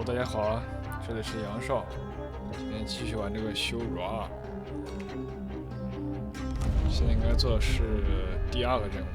大家好啊，这里是杨少，今天继续玩这个修罗2。现在应该做的是第2个任务。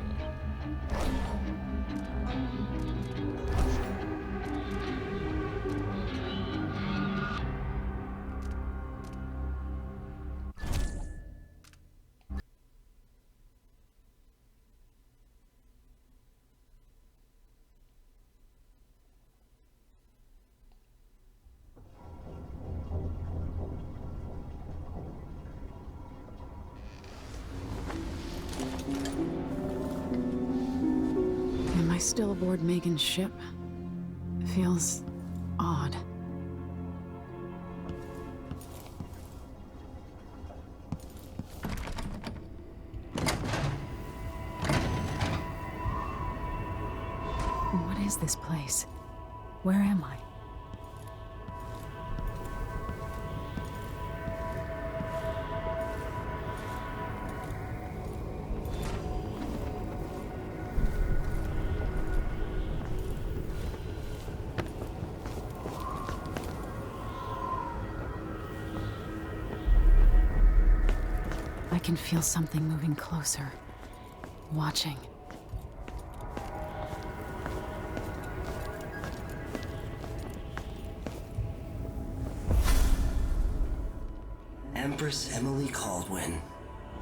Still aboard Megan's ship? Feels odd. What is this place? Where am I? I can feel something moving closer, watching. Empress Emily Caldwin.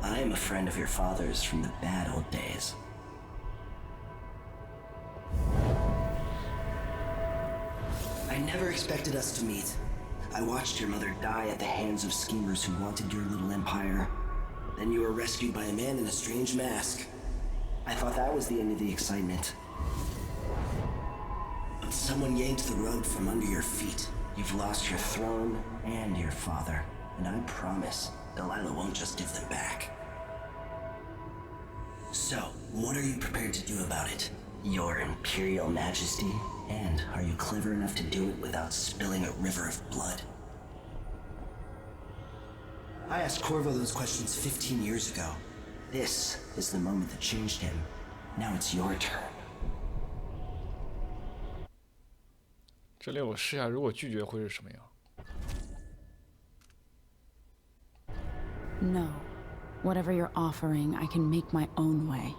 I am a friend of your father's from the bad old days. I never expected us to meet. I watched your mother die at the hands of schemers who wanted your little empire. Then you were rescued by a man in a strange mask. I thought that was the end of the excitement. But someone yanked the rug from under your feet. You've lost your throne and your father. And I promise, Delilah won't just give them back. So, what are you prepared to do about it? Your Imperial Majesty? And are you clever enough to do it without spilling a river of blood? I asked Corvo those questions 15 years ago. This is the moment that changed him. Now it's your turn. 这里我试下，如果拒绝会是什么样？ No. Whatever you're offering, I can make my own way.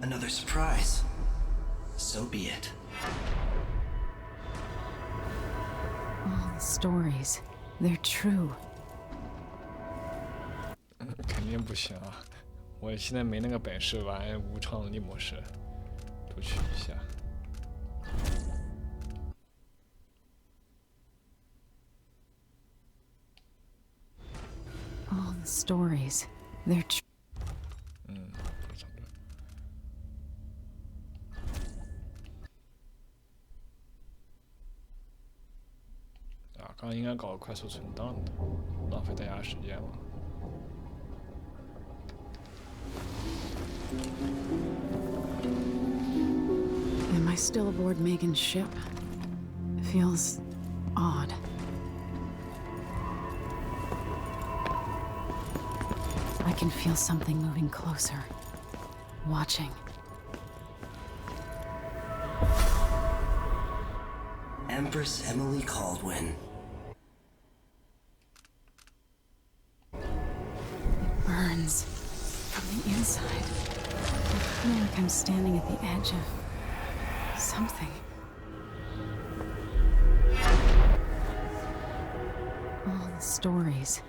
Another surprise. So be it. All the stories, they're true. 肯定不行啊！我现在没那个本事玩无创力模式，读取一下。 All the stories, they're true. 刚刚应该搞个快速存档的，浪费大家时间了。 Am I still aboard Megan's ship? Feels odd. I can feel something moving closer, watching. Empress Emily Caldwin. It burns from the inside. I feel like I'm standing at the edge of something. All the stories.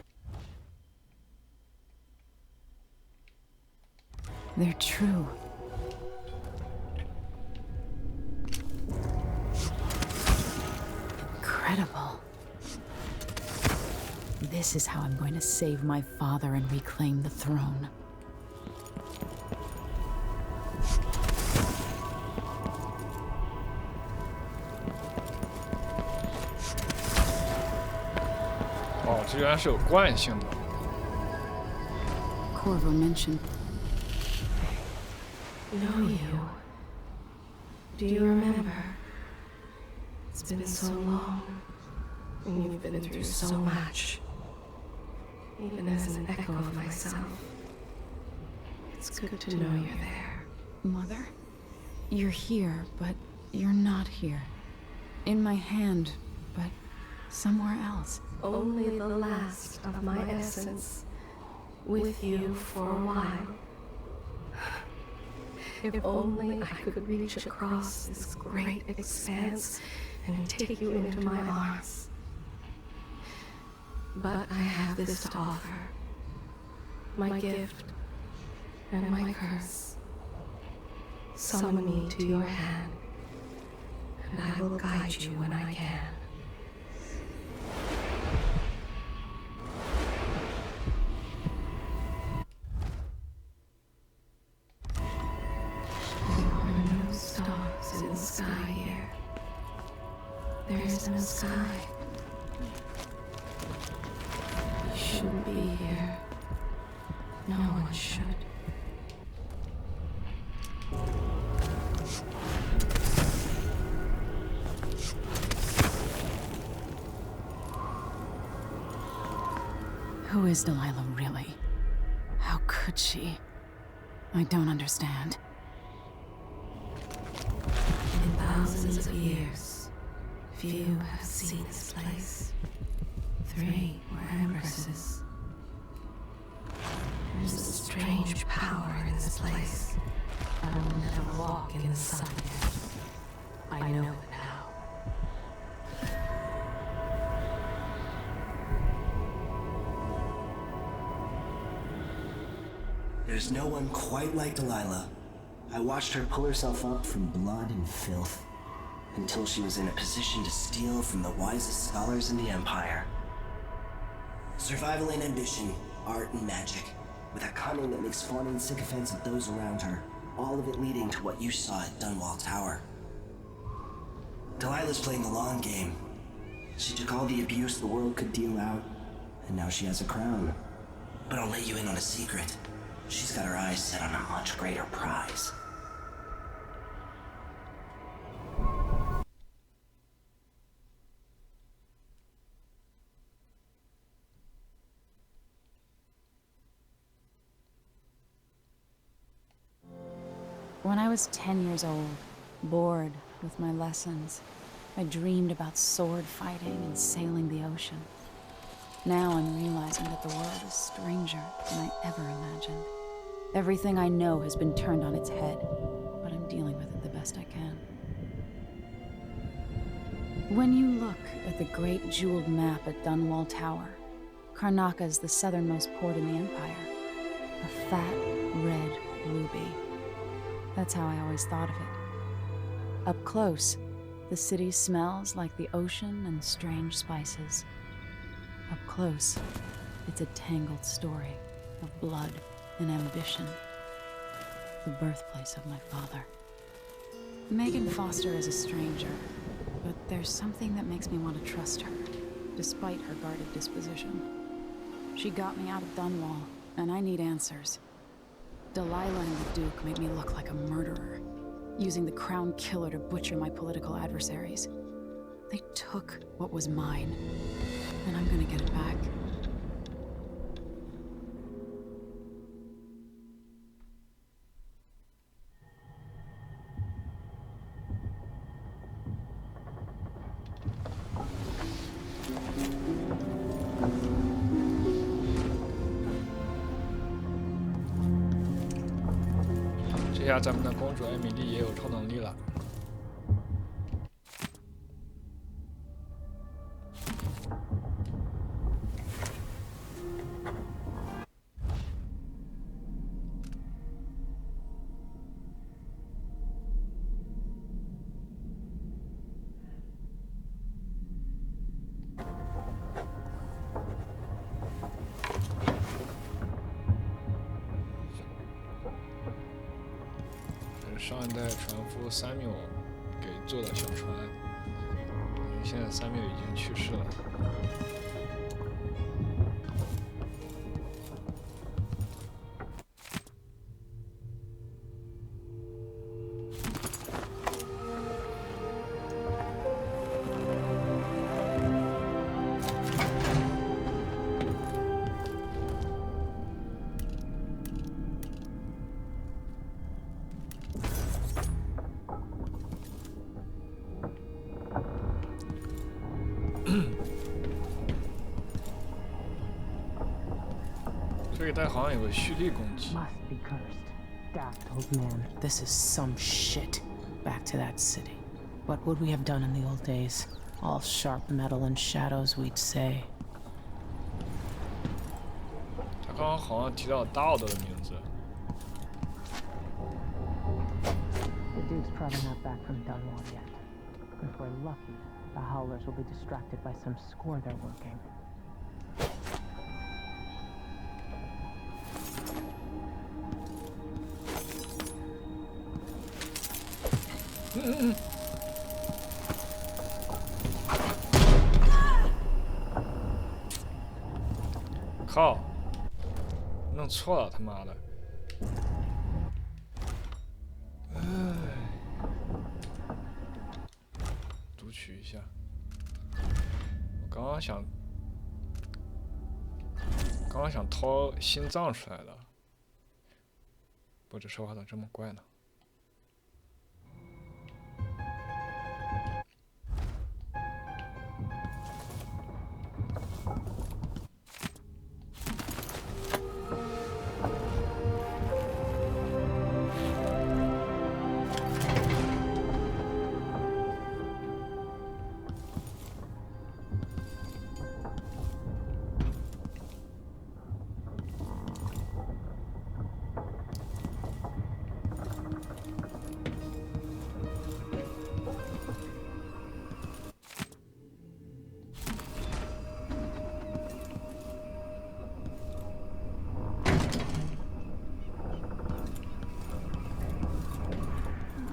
They're true. Incredible. This is how I'm going to save my father and reclaim the throne. Oh, 这原来是有惯性的。 Corvo mentioned. Know you. Do you remember? It's been so long, and you've been through so much. Even as an echo of myself, it's good to know you're there. Mother? You're here, but you're not here. In my hand, but somewhere else. Only the last of my essence, with you for a while. If only I could reach across this great expanse and take you into my arms. But I have this to offer. My gift and my curse. Summon me to your hand, and I will guide you when I can. There are no stars in the sky here. There is no sky. You shouldn't be here. No one should. Who is Delilah really? How could she? I don't understand. In thousands of years, few have seen this place. 3 were empresses. There's a strange power in this place. I will never walk in the sun again. I know it now. There's no one quite like Delilah. I watched her pull herself up from blood and filth until she was in a position to steal from the wisest scholars in the Empire. Survival and ambition, art and magic, with a cunning that makes fawning sycophants of those around her, all of it leading to what you saw at Dunwall Tower. Delilah's playing the long game. She took all the abuse the world could deal out, and now she has a crown. But I'll let you in on a secret. She's got her eyes set on a much greater prize. When I was 10 years old, bored with my lessons, I dreamed about sword fighting and sailing the ocean. Now I'm realizing that the world is stranger than I ever imagined. Everything I know has been turned on its head, but I'm dealing with it the best I can. When you look at the great jeweled map at Dunwall Tower, Karnaca is the southernmost port in the Empire. A fat, red ruby. That's how I always thought of it. Up close, the city smells like the ocean and strange spices. Up close, it's a tangled story of blood and ambition. The birthplace of my father. Megan Foster is a stranger, but there's something that makes me want to trust her, despite her guarded disposition. She got me out of Dunwall, and I need answers. Delilah and the Duke made me look like a murderer, using the Crown Killer to butcher my political adversaries. They took what was mine, and I'm gonna get it back.这下咱们的公主艾米丽也有超能力了。上一代船夫三缪给做的小船，现在三缪已经去世了。背带好像有个蓄力攻击。 Must be cursed. Daft old man. This is some shit. Back to that city. What would we have done in the old days? All sharp metal and shadows, we'd say. 他刚刚好像提到大奥德的名字。 The dude's probably not back from Dunwall yet. If we're lucky, the Howlers will be distracted by some score they're working. 靠！弄错了，他妈的！读取一下。我刚刚想掏心脏出来的，不，这说话咋这么怪呢？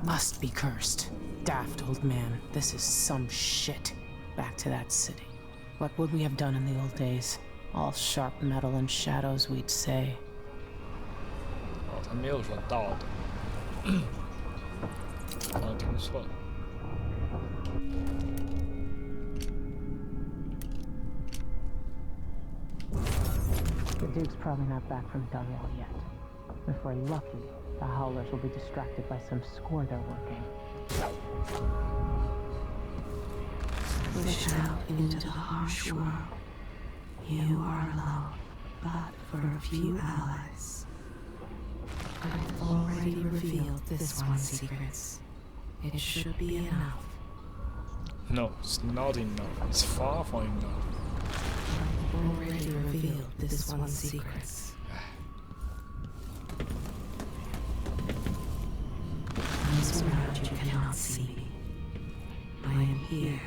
Must be cursed. Daft old man. This is some shit. Back to that city. What would we have done in the old days? All sharp metal and shadows, we'd say. 哦，他没有说到的，好像听错了。 The dude's probably not back from Dunwall yet. If we're lucky, the Howlers will be distracted by some score they're working. Push out into the harsh world. You are alone, but for a few allies. I've already revealed this one's secrets. It should be enough. No, it's not enough. It's far from enough. I've already revealed this one's secrets. Once around, you cannot see me. I am here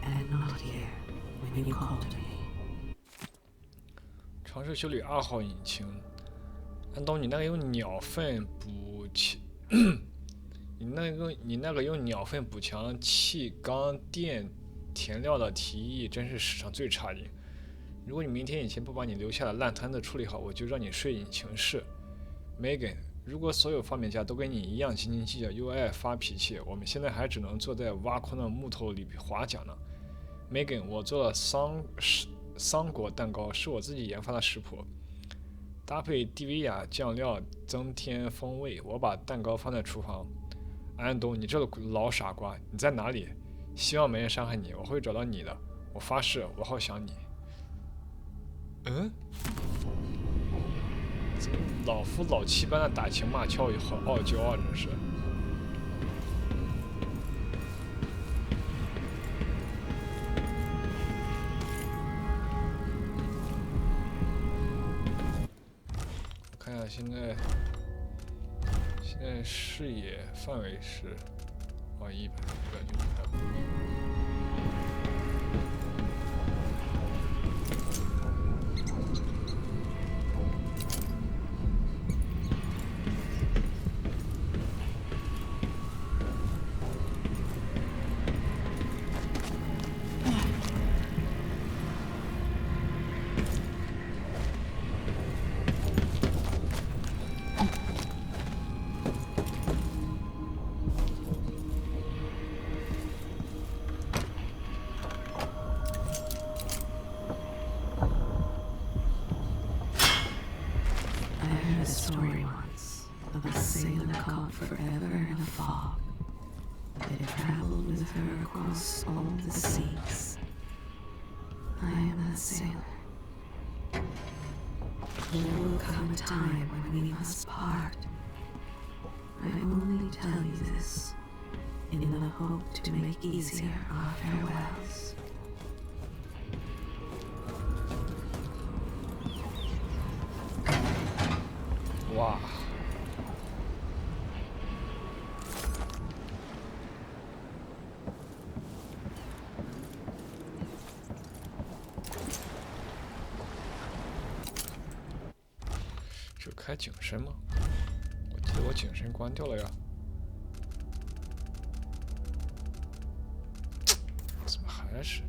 and not here when you call to me. 尝试修理2号引擎。安东，你那个用鸟粪补强，你那个用鸟粪补强气缸电填料的提议，真是史上最差劲。如果你明天以前不把你留下的烂摊子处理好，我就让你睡引擎室。Megan， 如果所有发明家都跟你一样斤斤计较又爱发脾气，我们现在还只能坐在挖空的木头里划桨呢。Megan， 我做了桑果蛋糕，是我自己研发的食谱，搭配蒂维亚酱料增添风味。我把蛋糕放在厨房。安东，你这个老傻瓜，你在哪里？希望没人伤害你，我会找到你的。我发誓，我好想你。嗯？怎么老夫老妻般的打情骂俏和傲娇啊？真是。我看一下现在视野范围是100个就看。Story once of a sailor caught forever in a fog. It traveled with her across all the seas. I am that sailor. There will come a time when we must part. I only tell you this in the hope to make easier our farewells. 哇！这开景深吗？我记得我景深关掉了呀。怎么还是？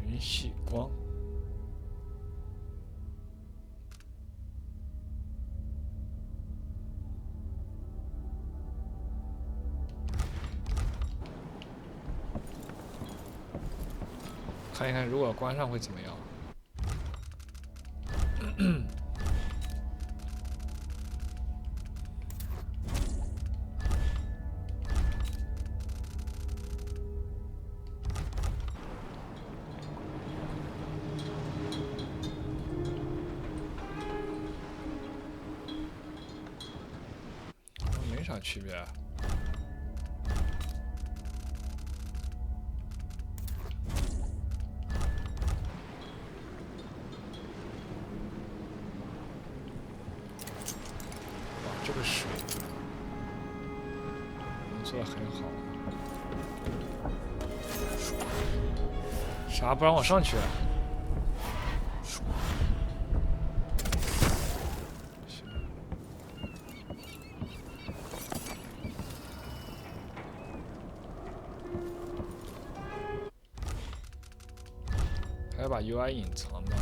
云系光。看一看，如果关上会怎么样？没啥区别。这个水做得很好。啥不让我上去？还要把 UI 隐藏吧。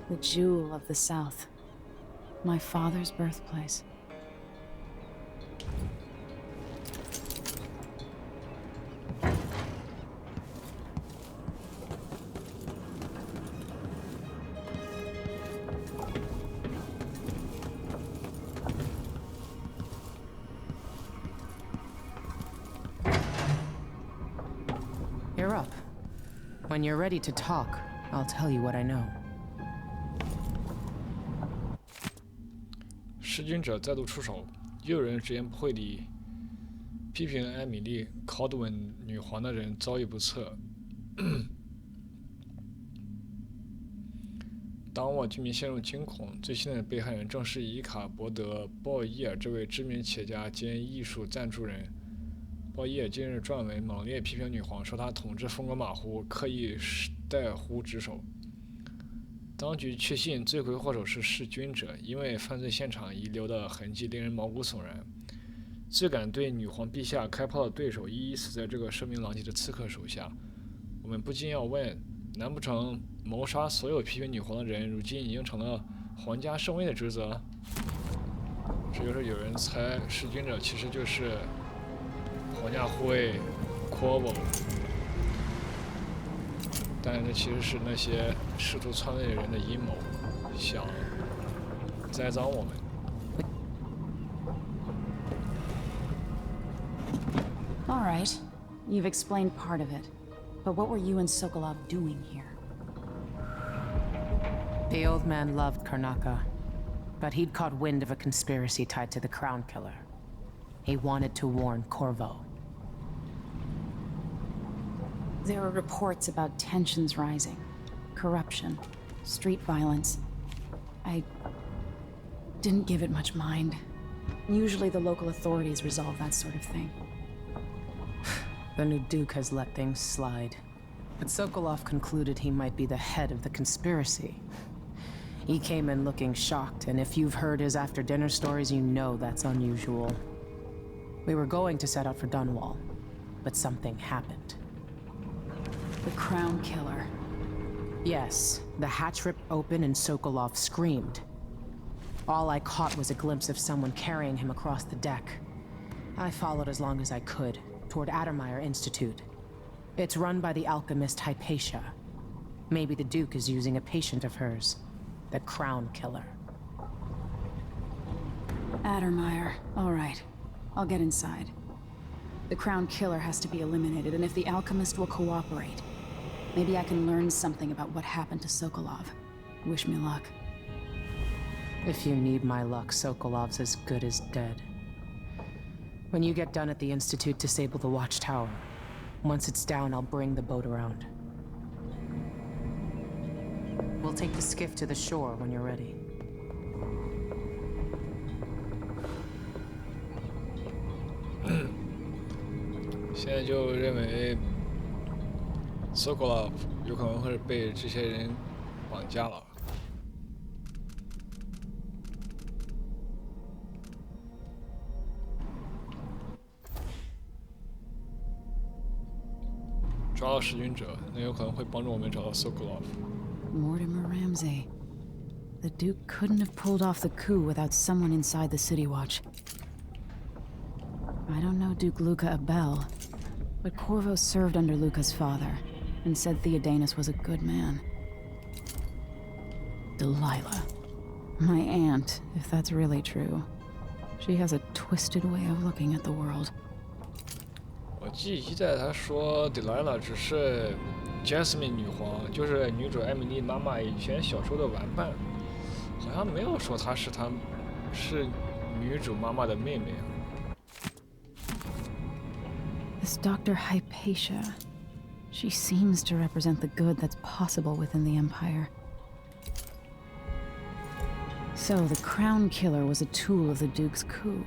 The jewel of the South. My father's birthplace. You're up. When you're ready to talk, I'll tell you what I know. 弑君者再度出手，又有人直言不讳地批评艾米丽·考德文女皇的人遭遇不测。当沃居民陷入惊恐，最新的被害人正是伊卡伯德·鲍伊尔这位知名企业家兼艺术赞助人。鲍伊尔近日撰文猛烈批评女皇，说她统治风格马虎，刻意怠忽职守。当局确信罪魁祸首是弑君者，因为犯罪现场遗留的痕迹令人毛骨悚然。最敢对女皇陛下开炮的对手，一一死在这个声名狼藉的刺客手下。我们不禁要问：难不成谋杀所有批评女皇的人，如今已经成了皇家圣位的职责？这就是有人猜弑君者其实就是皇家护卫 Corvo。但这其实是那些试图篡位的人的阴谋，想栽赃我们。All right, you've explained part of it, but what were you and Sokolov doing here? The old man loved Karnaka, but he'd caught wind of a conspiracy tied to the Crown Killer. He wanted to warn Corvo. There were reports about tensions rising, corruption, street violence. I didn't give it much mind. Usually the local authorities resolve that sort of thing. The new Duke has let things slide. But Sokolov concluded he might be the head of the conspiracy. He came in looking shocked, and if you've heard his after-dinner stories, you know that's unusual. We were going to set out for Dunwall, but something happened. The Crown Killer. Yes, the hatch ripped open and Sokolov screamed. All I caught was a glimpse of someone carrying him across the deck. I followed as long as I could, toward Addermeyer Institute. It's run by the alchemist Hypatia. Maybe the Duke is using a patient of hers, the Crown Killer. Addermeyer. All right. I'll get inside. The Crown Killer has to be eliminated, and if the alchemist will cooperate, maybe I can learn something about what happened to Sokolov. Wish me luck. If you need my luck, Sokolov's as good as dead. When you get done at the Institute, disable the watchtower. Once it's down, I'll bring the boat around. We'll take the skiff to the shore when you're ready. 现在就认为 Sokolov 有可能会被这些人绑架了。抓到弑君者，那有可能会帮助我们找到 Sokolov。 Mortimer Ramsey. The Duke couldn't have pulled off the coup without someone inside the City Watch. I don't know Duke Luca Abel, but Corvo served under Luca's father and said Theodanis was a good man. Delilah. My aunt, if that's really true. She has a twisted way of looking at the world. 我记忆在他说 Delilah 只是 Jasmine 女皇，就是女主艾米丽妈妈以前小时候的玩伴，好像没有说她是女主妈妈的妹妹啊。 This Dr. Hypatia. She seems to represent the good that's possible within the Empire. So, the Crown Killer was a tool of the Duke's coup.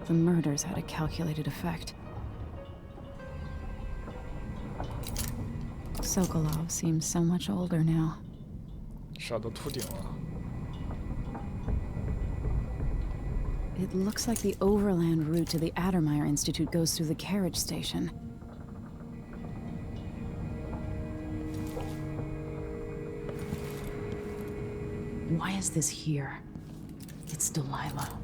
The murders had a calculated effect. Sokolov seems so much older now. 啥都秃顶了。 It looks like the overland route to the Addermeyer Institute goes through the carriage station. Why is this here? It's Delilah.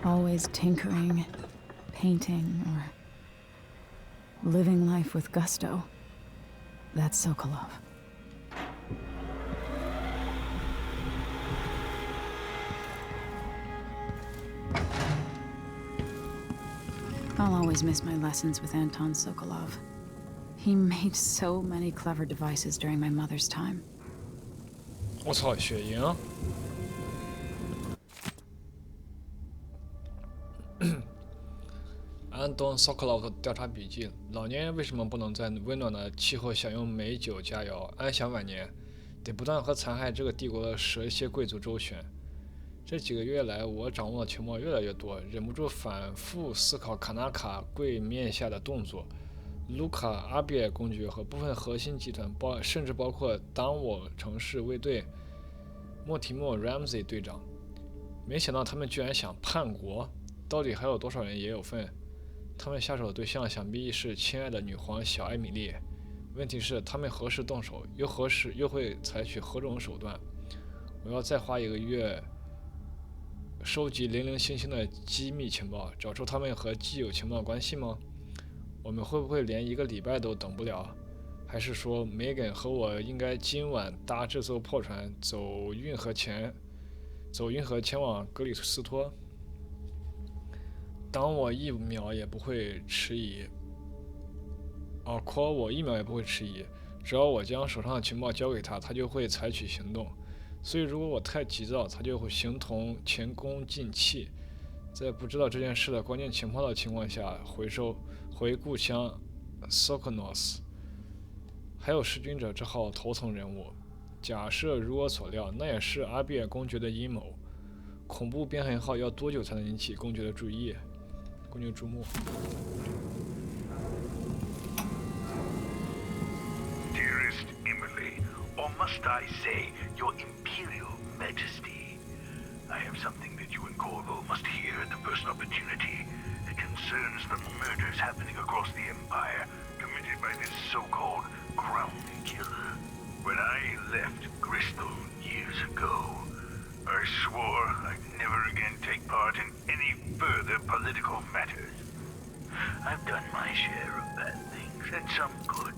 Always tinkering, painting, or living life with gusto. That's Sokolov. I'll always miss my lessons with Anton Sokolov. He made so many clever devices during my mother's time. 我操，雪莹！安东·索克洛夫的调查笔记：老年人为什么不能在温暖的气候享用美酒佳肴，安享晚年？得不断和残害这个帝国的蛇蝎贵族周旋。这几个月来，我掌握的情报越来越多，忍不住反复思考卡纳卡柜面下的动作。卢卡·阿比尔公爵和部分核心集团，甚至包括当我城市卫队莫提莫· Ramsey 队长，没想到他们居然想叛国。到底还有多少人也有份？他们下手的对象想必是亲爱的女皇小艾米丽。问题是，他们何时动手，又会采取何种手段？我要再花1个月收集零零星星的机密情报，找出他们和既有情报关系吗？我们会不会连1个礼拜都等不了？还是说，梅根和我应该今晚搭这艘破船走运河前往格里斯托？当我1秒也不会迟疑。我1秒也不会迟疑，只要我将手上的情报交给他，他就会采取行动。所以如果我太急躁，他就会形同前功尽弃。在不知道这件事的关键情报的情况下，回故乡 Sokonos。还有弑君者这号头层人物，假设如我所料，那也是阿比尔公爵的阴谋。恐怖边痕号要多久才能引起公爵的注目？ must I say, Your Imperial Majesty, I have something that you and Corvo must hear at the first opportunity. It concerns the murders happening across the Empire, committed by this so-called Crown Killer. When I left Crystal years ago, I swore I'd never again take part in any further political matters. I've done my share of bad things, and some good,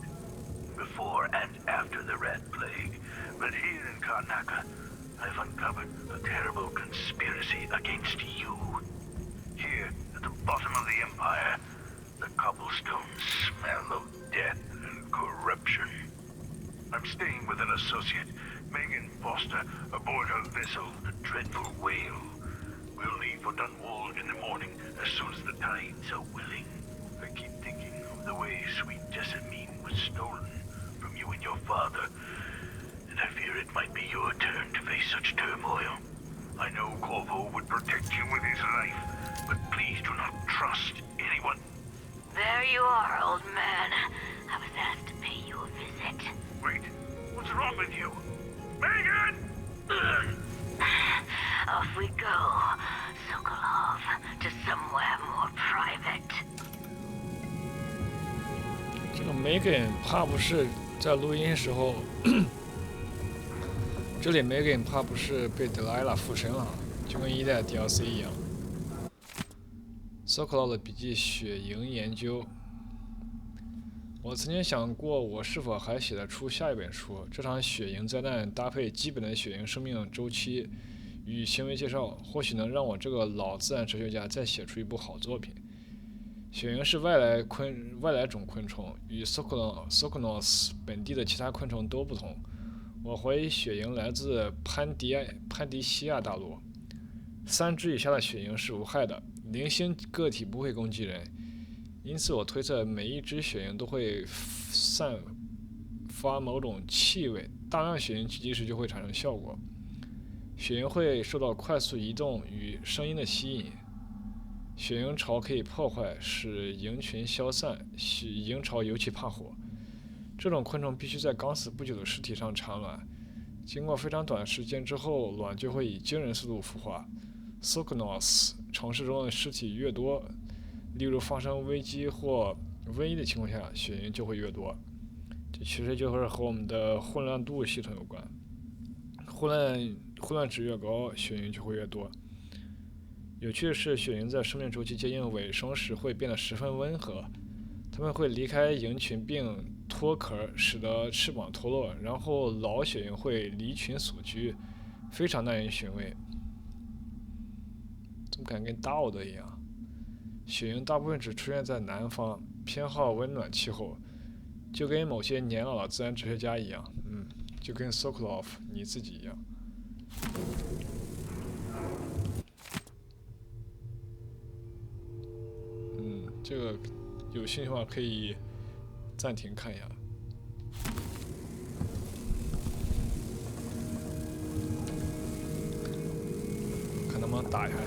before and after the Rat Plague. But here in Karnaca, I've uncovered a terrible conspiracy against you. Here, at the bottom of the Empire, the cobblestones smell of death and corruption. I'm staying with an associate, Megan Foster, aboard her vessel, the Dreadful Whale. We'll leave for Dunwald in the morning, as soon as the tides are willing. I keep thinking of the way sweet Jessamine was stolen from you and your father, and I fear it might be your turn to face such turmoil. I know Corvo would protect you with his life, but please do not trust anyone. There you are, old man. I was asked to pay you a visit. Wait, what's wrong with you? Megan! Off we go, Sokolov, to somewhere more private. 这个 Megan 怕不是在录音时候，这里 Megan 怕不是被德莱拉附身了，就跟一代 DLC 一样。Sokolov 的笔记：血营研究。我曾经想过，我是否还写得出下一本书。这场血营灾难搭配基本的血营生命周期与行为介绍，或许能让我这个老自然哲学家再写出一部好作品。血营是外来种昆虫，与 Sokonos 本地的其他昆虫都不同。我怀疑血营来自潘迪西亚大陆。3只以下的血营是无害的，零星个体不会攻击人。因此，我推测每一只血营都会散发某种气味，大量血营聚集时就会产生效果。血营会受到快速移动与声音的吸引，血营巢可以破坏，使营群消散。营巢尤其怕火。这种昆虫必须在刚死不久的尸体上产卵，经过非常短的时间之后，卵就会以惊人速度孵化。Sokonos 城市中的尸体越多，例如发生危机或瘟疫的情况下，血营就会越多。这其实就是和我们的混乱度系统有关。混乱值越高，血营就会越多。有趣的是，血营在生命周期接近尾声时会变得十分温和，它们会离开营群并脱壳，使得翅膀脱落，然后老血营会离群索居，非常耐人寻味。怎么感觉跟大奥德一样？血营大部分只出现在南方，偏好温暖气候，就跟某些年老的自然哲学家一样，就跟 Sokolov 你自己一样。这个有兴趣的话可以暂停看一下。看能不能打下来。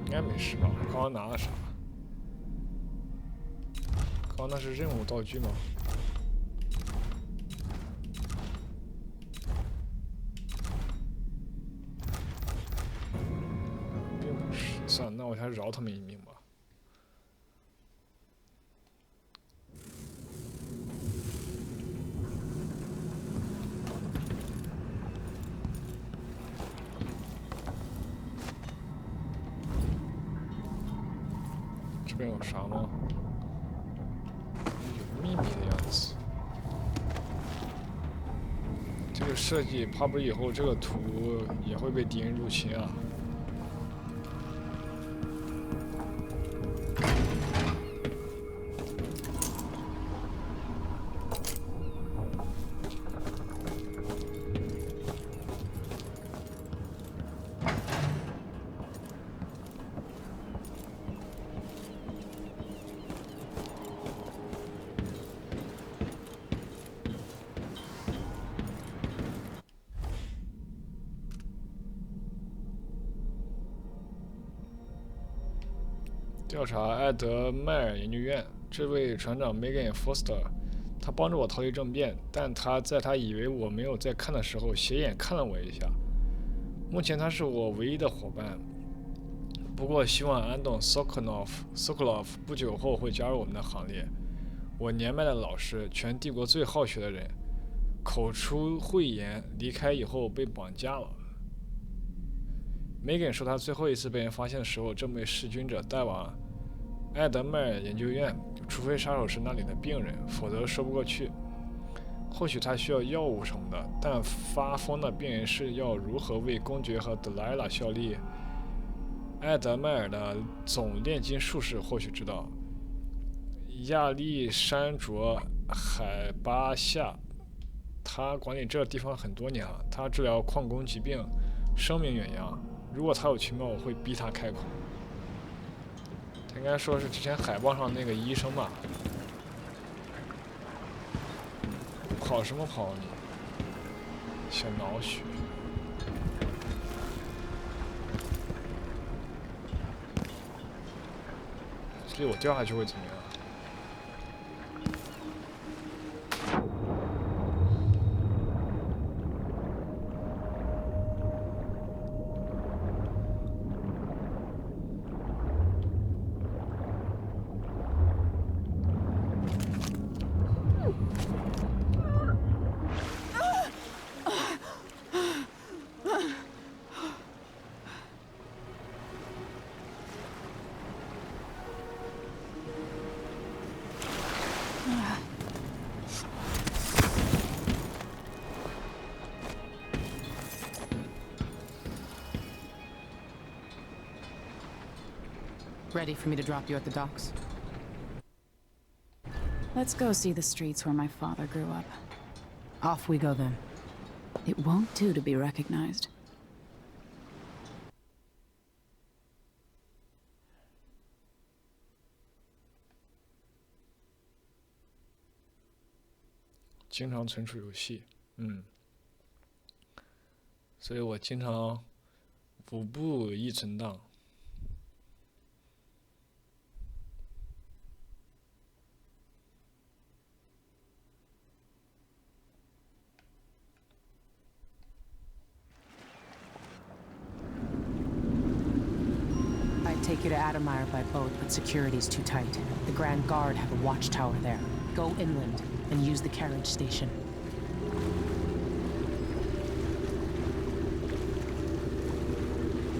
应该没事吧？我刚刚拿了啥？刚刚那是任务道具吗？并不是。算了，那我还是饶他们一命吧。这边有啥吗？有秘密的样子。这个设计怕不是以后这个图也会被敌人入侵啊？调查埃德迈尔研究院。这位船长 Megan Foster， 他帮助我逃离政变，但他在他以为我没有在看的时候，斜眼看了我一下。目前他是我唯一的伙伴，不过希望安东 Sokolov 不久后会加入我们的行列。我年迈的老师，全帝国最好学的人，口出秽言，离开以后被绑架了。Megan 说，他最后一次被人发现的时候，正被弑君者带往埃德迈尔研究院，除非杀手是那里的病人，否则说不过去。或许他需要药物什么的，但发疯的病人是要如何为公爵和德莱拉效力？埃德迈尔的总炼金术士或许知道。亚历山卓海巴夏，他管理这地方很多年了，他治疗矿工疾病，声名远扬。如果他有情报，我会逼他开口。他应该说是之前海报上那个医生吧？跑什么跑你，小脑血！这里我掉下去会怎么样？Ready for me to drop you at the docks? Let's go see the streets where my father grew up. Off we go then. It won't do to be recognized. 经常存储游戏，所以我经常5部1存档。I'd take you to Adamire by boat, but security's too tight. The Grand Guard have a watchtower there. Go inland and use the carriage station.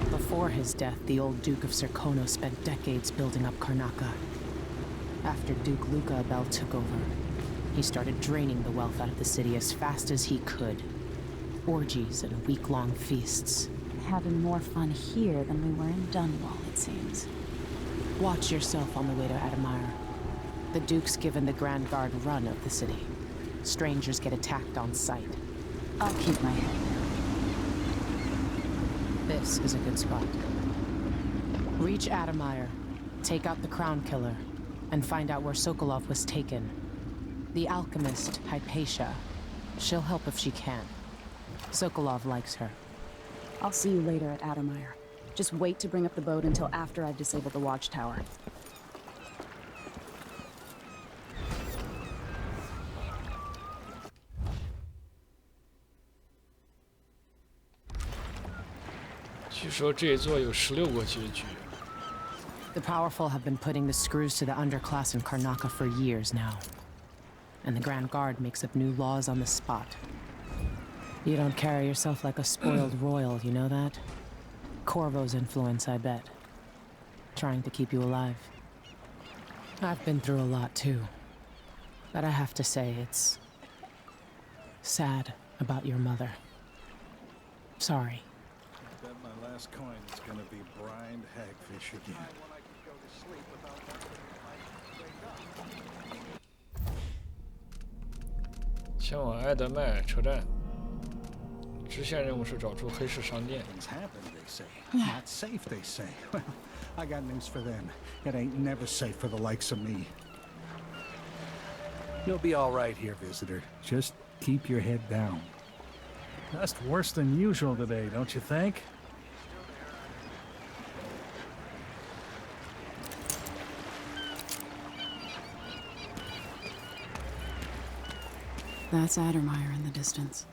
Before his death, the old Duke of Serkono spent decades building up Karnaca. After Duke Luca Abel took over, he started draining the wealth out of the city as fast as he could. Orgies and week-long feasts. Having more fun here than we were in Dunwall, it seems. Watch yourself on the way to Adamire. The Duke's given the Grand Guard run of the city. Strangers get attacked on sight. I'll keep my head down. This is a good spot. Reach Adamire, take out the Crown Killer, and find out where Sokolov was taken. The alchemist, Hypatia. She'll help if she can. Sokolov likes her. I'll see you later at Adamire. Just wait to bring up the boat until after I've disabled the watchtower. 据说这一座有16个结局。The powerful have been putting the screws to the underclass in Karnaca for years now. And the Grand Guard makes up new laws on the spot. You don't carry yourself like a spoiled royal, you know that? Corvo's influence, I bet. Trying to keep you alive. I've been through a lot too. But I have to say, it's sad about your mother. Sorry. I bet my last coin is gonna be brined hagfish again. 前往埃德迈尔车站。支线任务是找出黑市商店。 Things happen, they say. Not safe, they say. Well, I got news for them. It ain't never safe for the likes of me. You'll be all right here, visitor. Just keep your head down. That's worse than usual today, don't you think? That's Addermeyer in the distance.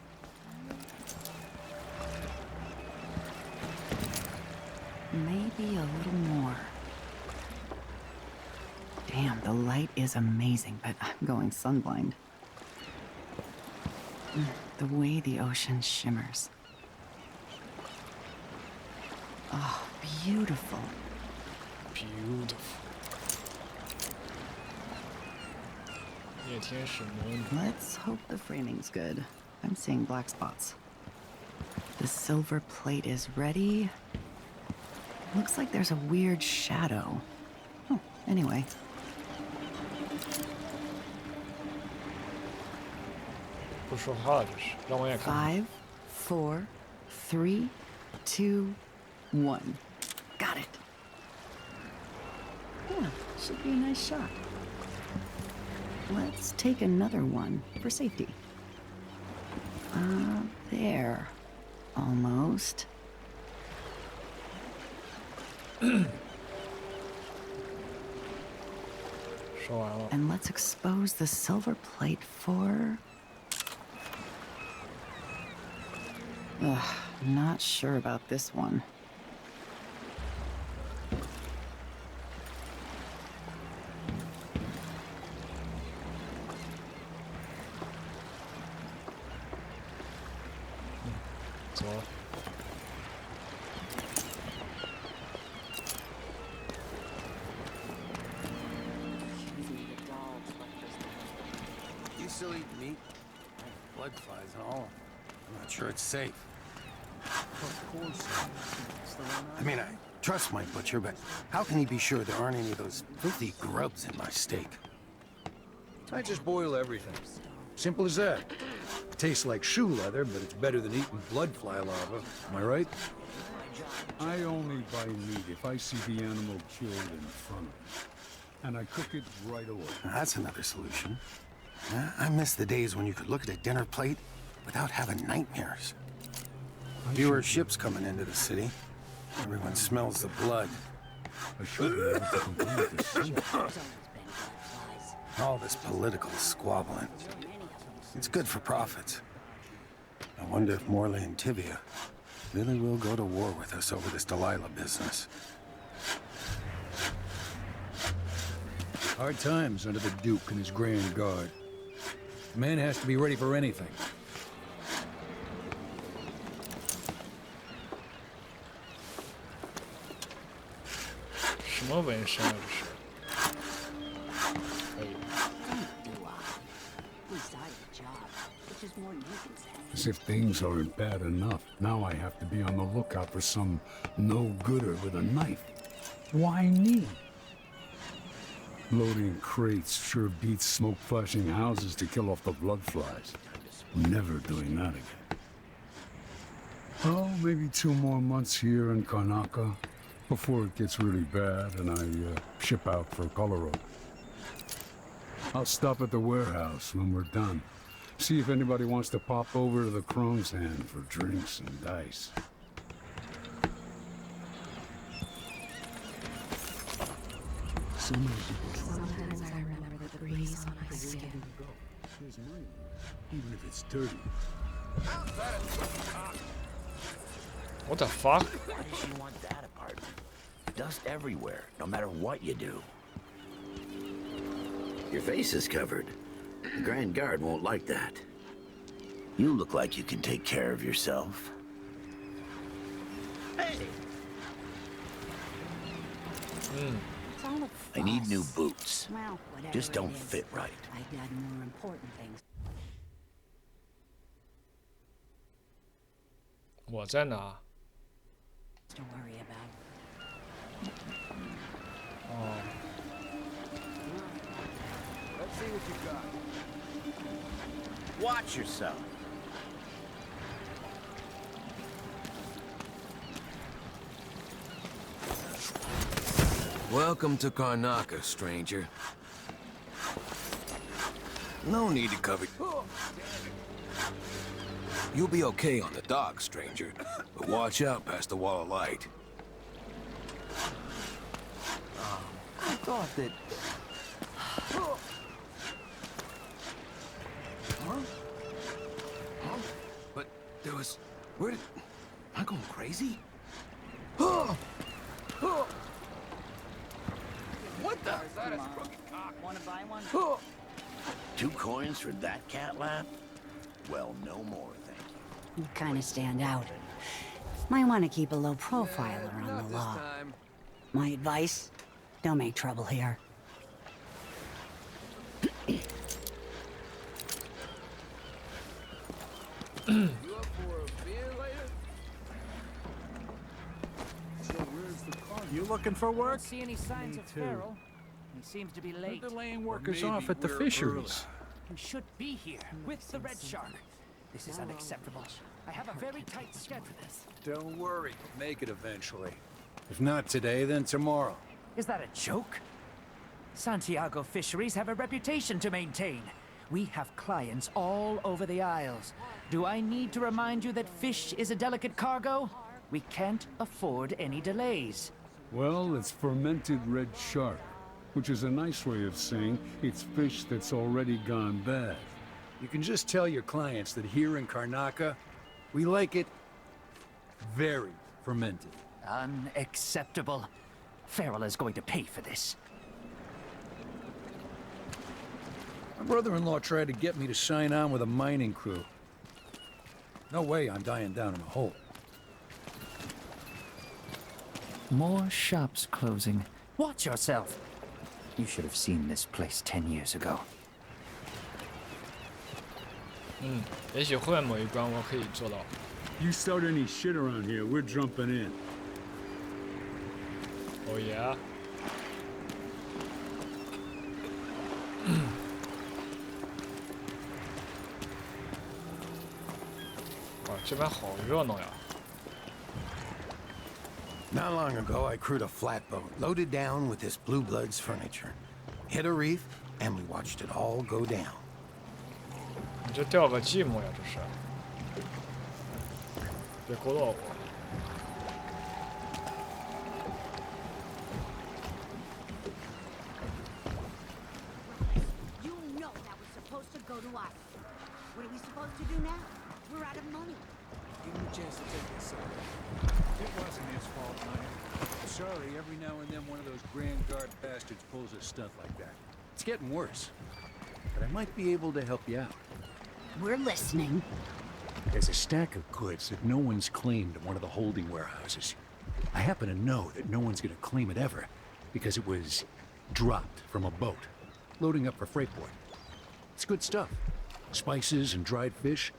Maybe a little more. Damn, the light is amazing, but I'm going sunblind. The way the ocean shimmers. Oh, beautiful. Beautiful. 夜天使魔女。 Let's hope the framing's good. I'm seeing black spots. The silver plate is ready. Looks like there's a weird shadow. Oh, anyway.不说话了，这是让我也看。 5, 4, 3, 2, 1. Got it. Yeah, should be a nice shot. Let's take another one for safety. There. Almost. 说完了。 And let's expose the silver plate for... Ugh, not sure about this one. You still eat meat? Blood flies and all. I'm not sure it's safe. Of course. I mean, I trust my butcher, but how can he be sure there aren't any of those filthy grubs in my steak? I just boil everything. Simple as that. It tastes like shoe leather, but it's better than eating bloodfly larva. Am I right? I only buy meat if I see the animal killed in front of me. And I cook it right away. That's another solution. I miss the days when you could look at a dinner plate without having nightmares. Fewer ships coming into the city. Everyone smells the blood. I should be able to complete this. All this political squabbling. It's good for profits. I wonder if Morley and Tivia really will go to war with us over this Delilah business. Hard times under the Duke and his Grand Guard. The man has to be ready for anything. As if things aren't bad enough, now I have to be on the lookout for some no-gooder with a knife. Why me? Loading crates sure beats smoke-flashing houses to kill off the blood flies. Never doing that again. Oh, maybe 2 more months here in Karnaca before it gets really bad and I ship out for Colorado. I'll stop at the warehouse when we're done. See if anybody wants to pop over to the Crone's Hand for drinks and dice. Sometimes I remember the breeze on my skin. Even if it's dirty. What the fuck? Why does she want that apartment? Dust everywhere, no matter what you do. Your face is covered. The Grand Guard won't like that. You look like you can take care of yourself. Hey! I need new boots. Well, Just don't fit right. I got more important things. 我在哪？ to worry about. Oh. Let's see what you got. Watch yourself. Welcome to Karnaca, stranger. No need to cover. You'll be okay on the dock, stranger. But watch out past the wall of light. I thought that... Where did... Am I going crazy? What the? Is that a crooked cock? Wanna buy one? 2 coins for that cat lap? Well, no more, thank you. You kind of stand out. Might want to keep a low profile around Not the this law. time. My advice: don't make trouble here. You up for a beer later? So where's the car? You looking for work? See any signs of Farrell? He seems to be late. They're laying workers off at the fisheries. You should be here with the Red Shark. This is unacceptable. I have a very tight schedule. Don't worry, we'll make it eventually. If not today, then tomorrow. Is that a joke? Santiago Fisheries have a reputation to maintain. We have clients all over the Isles. Do I need to remind you that fish is a delicate cargo? We can't afford any delays. Well, it's fermented red shark, which is a nice way of saying it's fish that's already gone bad. You can just tell your clients that here in Karnaca, we like it very fermented. Unacceptable. Farrell is going to pay for this. My brother-in-law tried to get me to sign on with a mining crew. No way I'm dying down in a hole. More shops closing. Watch yourself. You should have seen this place 10 years ago. 也许后面某一关我可以做到。 You start any shit around here, we're jumping in. Oh yeah. 哇，这边好热闹呀！ Not long ago, I crewed a flatboat loaded down with this Blue Bloods furniture. Hit a reef, and we watched it all go down. 你这掉个寂寞呀，这是。别勾到我。 You know that was supposed to go to us. What are we supposed to do now? We're out of money. Give him a chance to take this out. It wasn't his fault, Maya. Sorry, every now and then one of those Grand Guard bastards pulls a stunt like that. It's getting worse. But I might be able to help you out. We're listening. There's a stack of goods that no one's claimed in one of the holding warehouses. I happen to know that no one's gonna claim it ever, because it was dropped from a boat, loading up for freightport. It's good stuff. Spices and dried fish.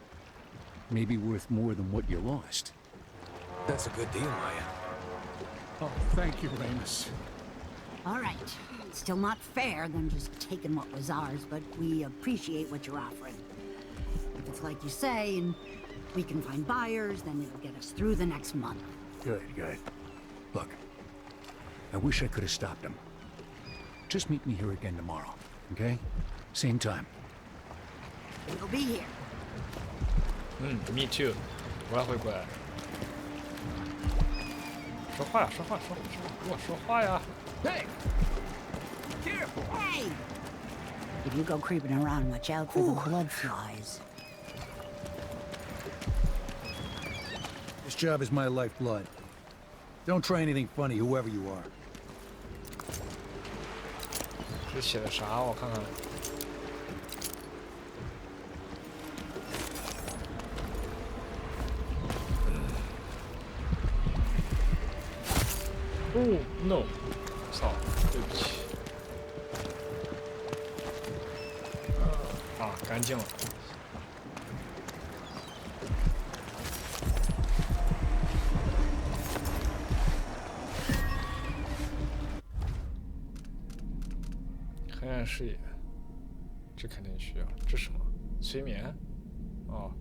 Maybe worth more than what you lost. That's a good deal, Maya. Oh, thank you, Ramus. All right. Still not fair, them just taking what was ours, but we appreciate what you're offering. If it's like you say, and we can find buyers, then it'll get us through the next month. Good, good. Look, I wish I could have stopped him. Just meet me here again tomorrow, okay? Same time. We'll be here. Me too，我也会过来。说话呀，说话，跟我说话呀。 Hey! Careful! Hey! If you go creeping around, watch out for the blood flies. This job is my lifeblood. Don't try anything funny, whoever you are. 这写的啥？我看看。哦 ，no， 操，对不起。啊，干净了。黑暗视野，这肯定需要。这什么？催眠？哦，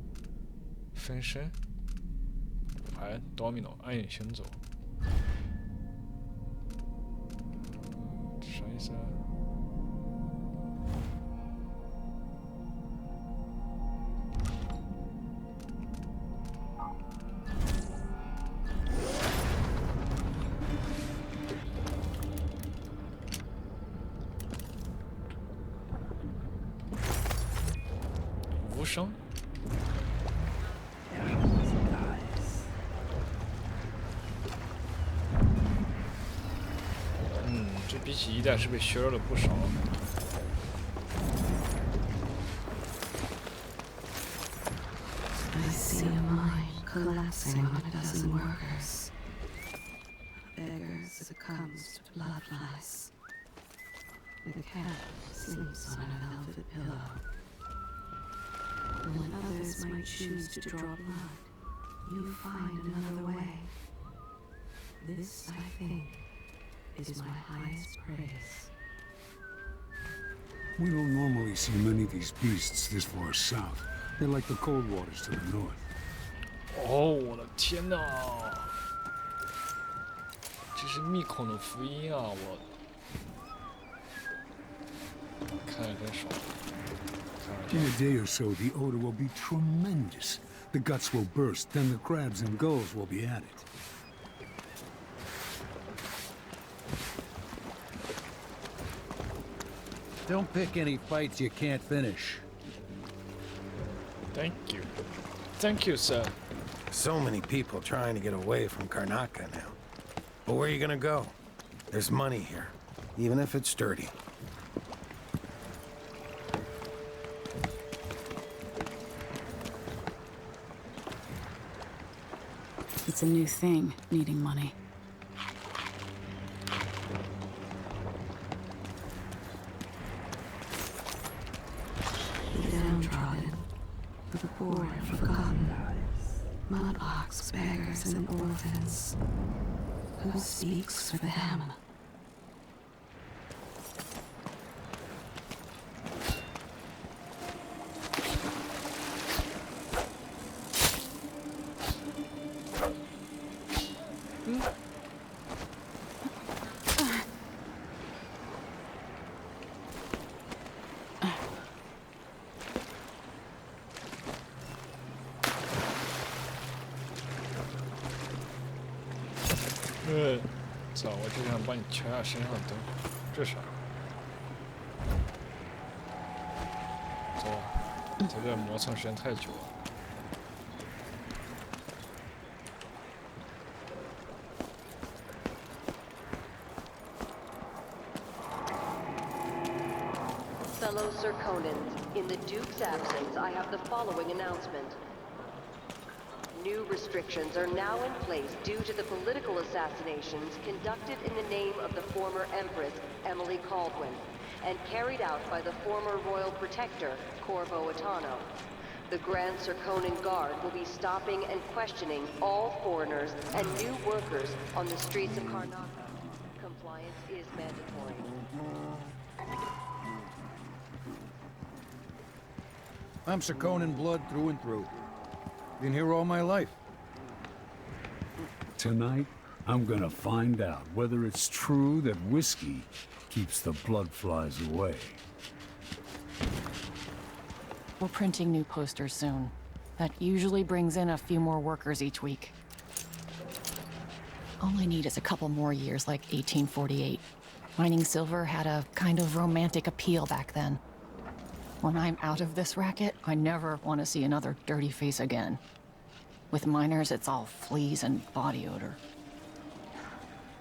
分身。牌 domino 暗影行走。 啥意思啊？无声。比起一代是被削弱了不少。I see a mine collapsing on a dozen workers. A beggar succumbs to blood flies. The cat sleeps on a velvet pillow. When others might choose to draw blood, you find another way. This, I think, is my highest praise. We don't normally see many of these beasts this far south. They're like the cold waters to the north. 哦，我的天哪！这是密孔的福音啊！我看着真爽。 In a day or so, the odor will be tremendous. The guts will burst, then the crabs and gulls will be at it. Don't pick any fights you can't finish. Thank you. Thank you, sir. So many people trying to get away from Karnaca now. But where are you gonna go? There's money here, even if it's dirty. It's a new thing, needing money. The downtrodden, the poor and forgotten, mudbox beggars and orphans. Who speaks for them?操！我就想帮你敲下身上的灯，这啥？走吧，在这磨蹭时间太久了。 Fellow Serkonans, in the Duke's absence, I have the following announcement. New restrictions are now in place due to the political assassinations conducted in the name of the former Empress, Emily Caldwin, and carried out by the former Royal Protector, Corvo Attano. The Grand Serkonan Guard will be stopping and questioning all foreigners and new workers on the streets of Karnaca. Compliance is mandatory. I'm Serkonan blood through and through. Been here all my life. Tonight, I'm gonna find out whether it's true that whiskey keeps the blood flies away. We're printing new posters soon. That usually brings in a few more workers each week. All I need is a couple more years like 1848. Mining silver had a kind of romantic appeal back then. When I'm out of this racket, I never want to see another dirty face again. With miners, it's all fleas and body odor.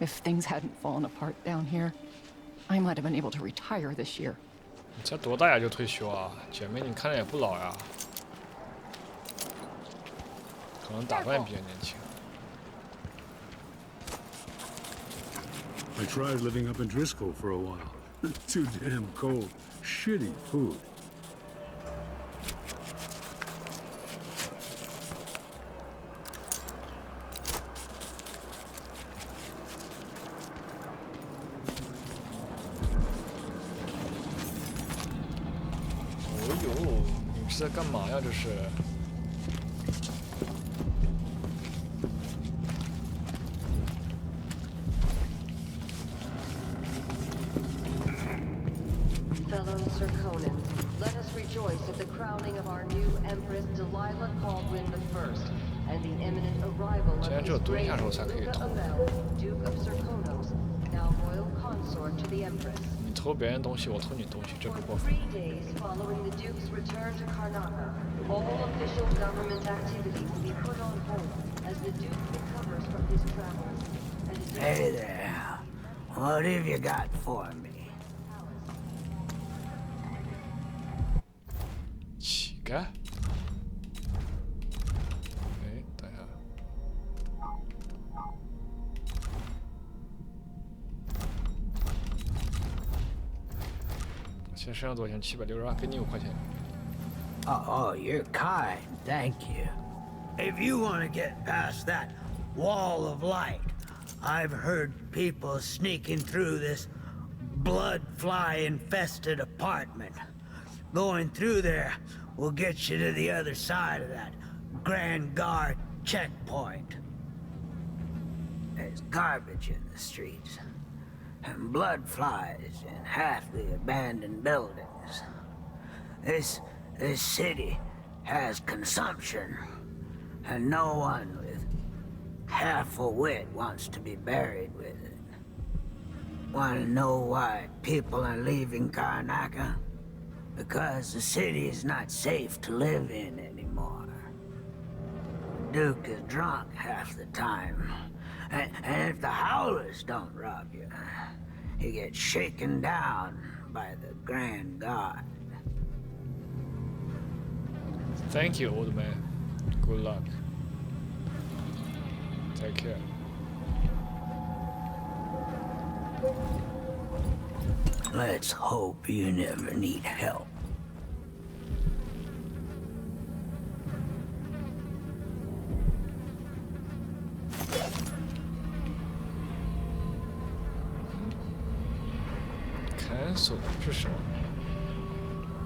If things hadn't fallen apart down here, I might have been able to retire this year. 你才多大呀就退休啊，姐妹，你看着也不老呀。可能打扮比较年轻。 I tried living up in Driscoll for a while. Too damn cold. Shitty food. Oh, 你是在干嘛呀？这是。 Fellow Serkonans, let us rejoice at the crowning of our new Empress Delilah Caldwin I and the imminent arrival of his great Luca Abel, Duke of Serkonos, now royal consort to the Empress. 你偷别人东西，我偷你东西，这不过 For 分。 3 days following the Duke's return to Karnaca, all official government activity will be put on hold as the Duke recovers from his travels. And Hey there. What have you got for me? 乞丐？哎，等一下。现在身上多少钱？762，给你5块钱。 Oh, you're kind. Thank you. If you want to get past that wall of light, I've heard people sneaking through this blood-fly-infested apartment. Going through there will get you to the other side of that Grand Guard checkpoint. There's garbage in the streets, and blood flies in half the abandoned buildings. This city has consumption, and no one with half a wit wants to be buried with it. Want to know why people are leaving Karnaca? Because the city is not safe to live in anymore. Duke is drunk half the time, and if the Howlers don't rob you, you get shaken down by the Grand Guard. Thank you, old man. Good luck. Take care. Let's hope you never need help. Cancel 是什么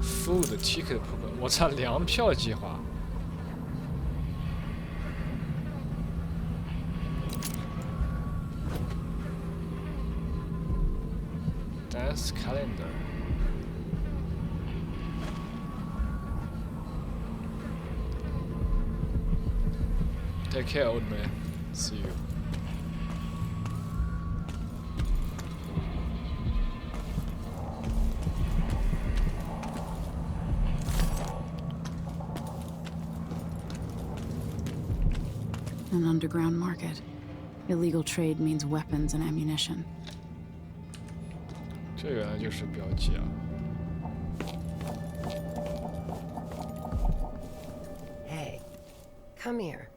？Food ticket program， 我操，粮票计划。Dance calendar。Take care, old man. See you. An underground market. Illegal trade means weapons and ammunition. 这原来就是标记啊。Hey, come here.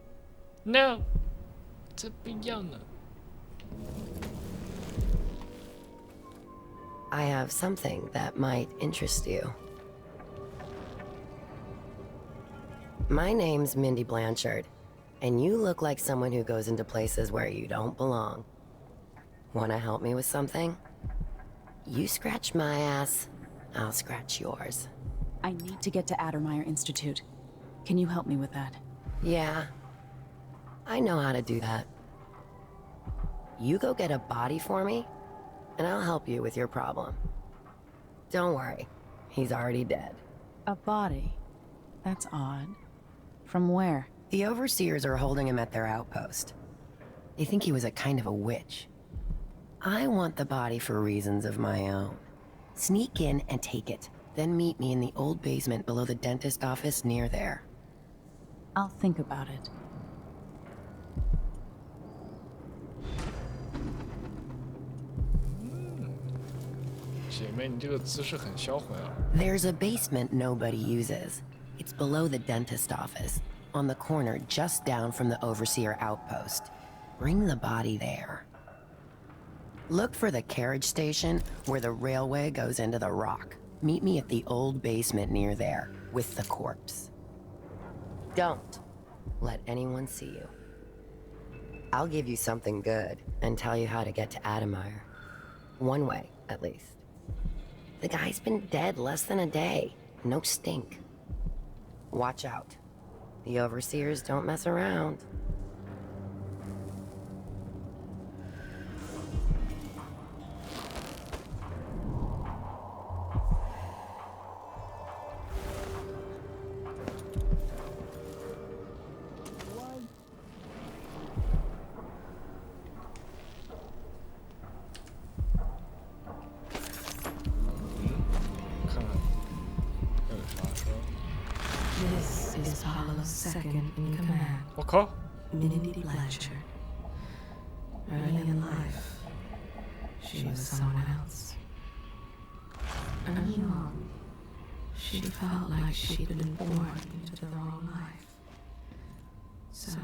No， 这不一样呢。I have something that might interest you. My name's Mindy Blanchard, and you look like someone who goes into places where you don't belong. Wanna help me with something? You scratch my ass, I'll scratch yours. I need to get to Addermeyer Institute. Can you help me with that? Yeah, I know how to do that. You go get a body for me, and I'll help you with your problem. Don't worry, he's already dead. A body? That's odd. From where? The overseers are holding him at their outpost. They think he was a kind of a witch. I want the body for reasons of my own. Sneak in and take it, then meet me in the old basement below the dentist office near there. I'll think about it. There's a basement nobody uses. It's below the dentist office, on the corner just down from the overseer outpost. Bring the body there. Look for the carriage station where the railway goes into the rock. Meet me at the old basement near there, with the corpse. Don't let anyone see you. I'll give you something good and tell you how to get to Addermeyer. One way, at least. The guy's been dead less than a day. No stink. Watch out. The overseers don't mess around. This is Apollo's second in command. 我靠！ Mindy Blanchard. Early in life, she was someone else. Early on, she felt like she'd been born into the wrong life. So,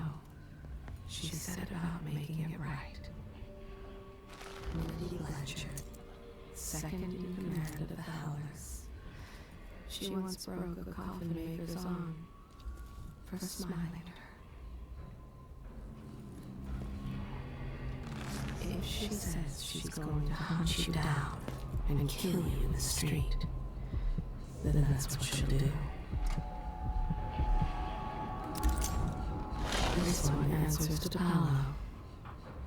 she set about making it right. Lady Blanchard, second in command of the Howlers. She once broke a coffin maker's arm for smiling at her. If she says she's going to hunt you down and kill you in the street, then that's what she'll do. This one answers to Paolo,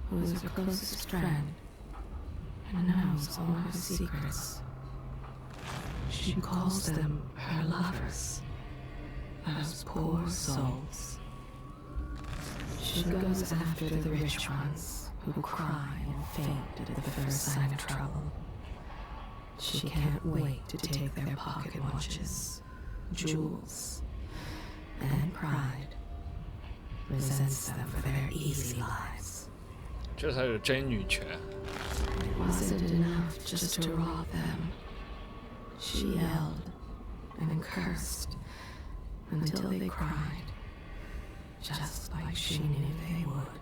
who is her closest friend and knows all her secrets. She calls them her lovers, those poor souls. She goes after the rich ones who cry and faint at the first sign of trouble. She can't wait to take their pocket watches, jewels, and pride. Resents them for their easy lives. 这才是真女权。 It wasn't enough just to rob them. She yelled and cursed until they cried, just like she knew they would.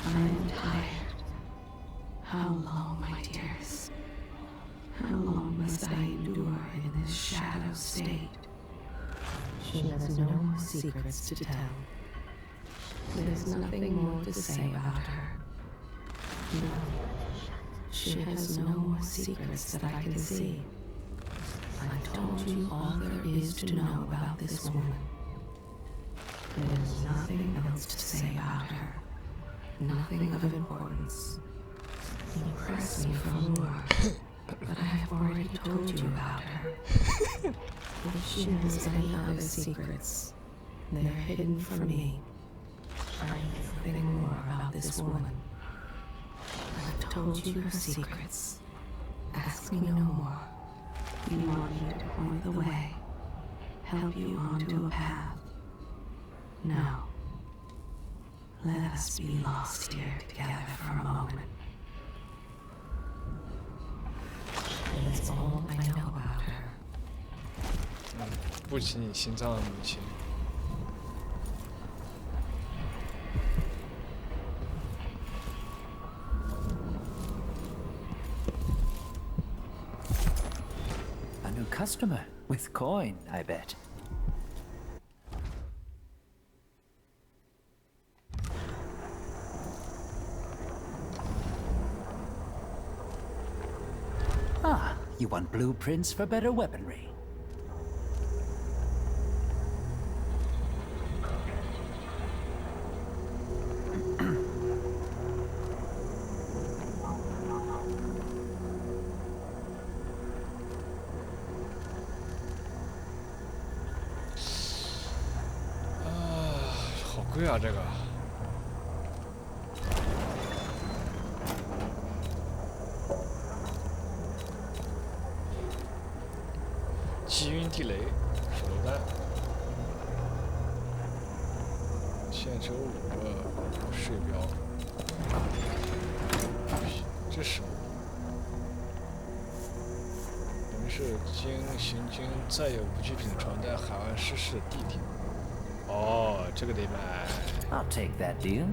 I'm tired. How long, my dearest? How long must I endure in this shadow state? She has no more secrets to tell. There's nothing more to say about her. No. She has no more secrets that I can see. I've told you all there is to know about this woman. There's nothing else to say about her. Nothing of importance. You press me for more, but I have already told you about her. If she has any other secrets, they're hidden from me. I know nothing more about this woman. I've told you her secrets. Ask me no more. You want me to point the way, help you onto a path. No. Let us be lost here together for a moment. That's all I know about her. 不及你心脏的母亲。A new customer with coin, I bet. Ah, you want blueprints for better weaponry. 好贵啊，这个。击晕地雷，手榴弹，现只有5个水标，这什么？等于是行军再也不具品的船在海湾失事的地点。哦，这个得买。I'll take that deal.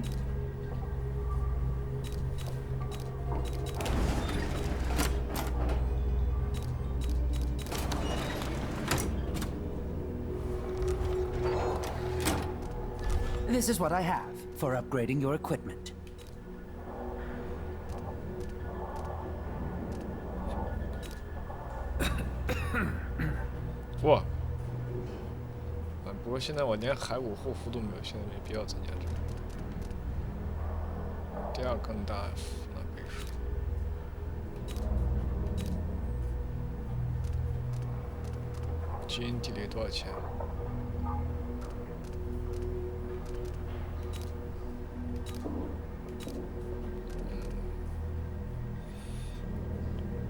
This is what I have for upgrading your equipment. 哇！不过现在我连骸骨护肤都没有，现在没必要增加这个。第二更大那倍数。基因地雷多少钱？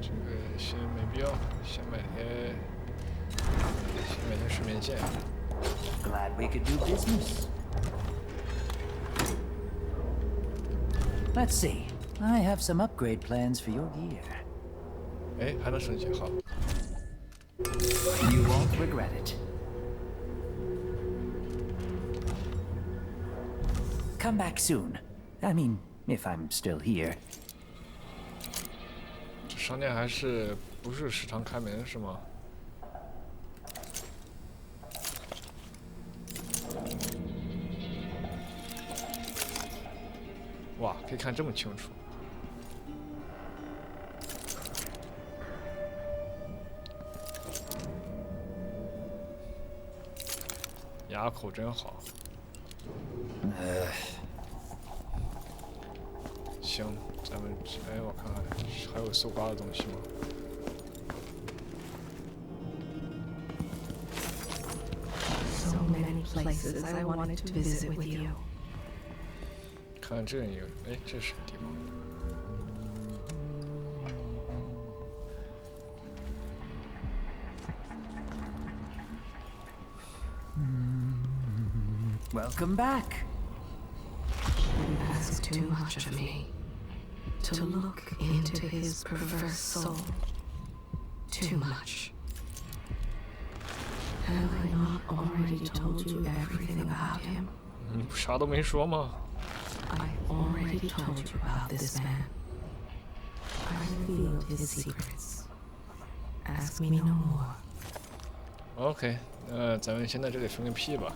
这个先没必要，先买些睡眠剑。 Glad we could do business. Let's see. I have some upgrade plans for your gear. 哎，还能升级，好。You won't regret it. Come back soon. I mean, if I'm still here. 这商店还是不是时常开门是吗？哇，可以看这么清楚。牙口真好。行，咱们哎，我看看还有搜刮的东西吗？ So many places I wanted to visit with you. 看这有，哎，这是什么地方？ Welcome back. He asks too much of me. To look into his perverse soul. Too much. Have I not already told you everything about him? 你不啥都没说吗？ I already told you about this man. I revealed his secrets. Ask me no more. OK，咱们先在这里分个屁吧。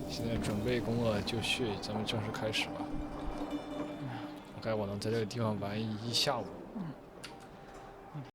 现在准备工作就绪，咱们正式开始吧。OK，我能在这个地方玩一下午。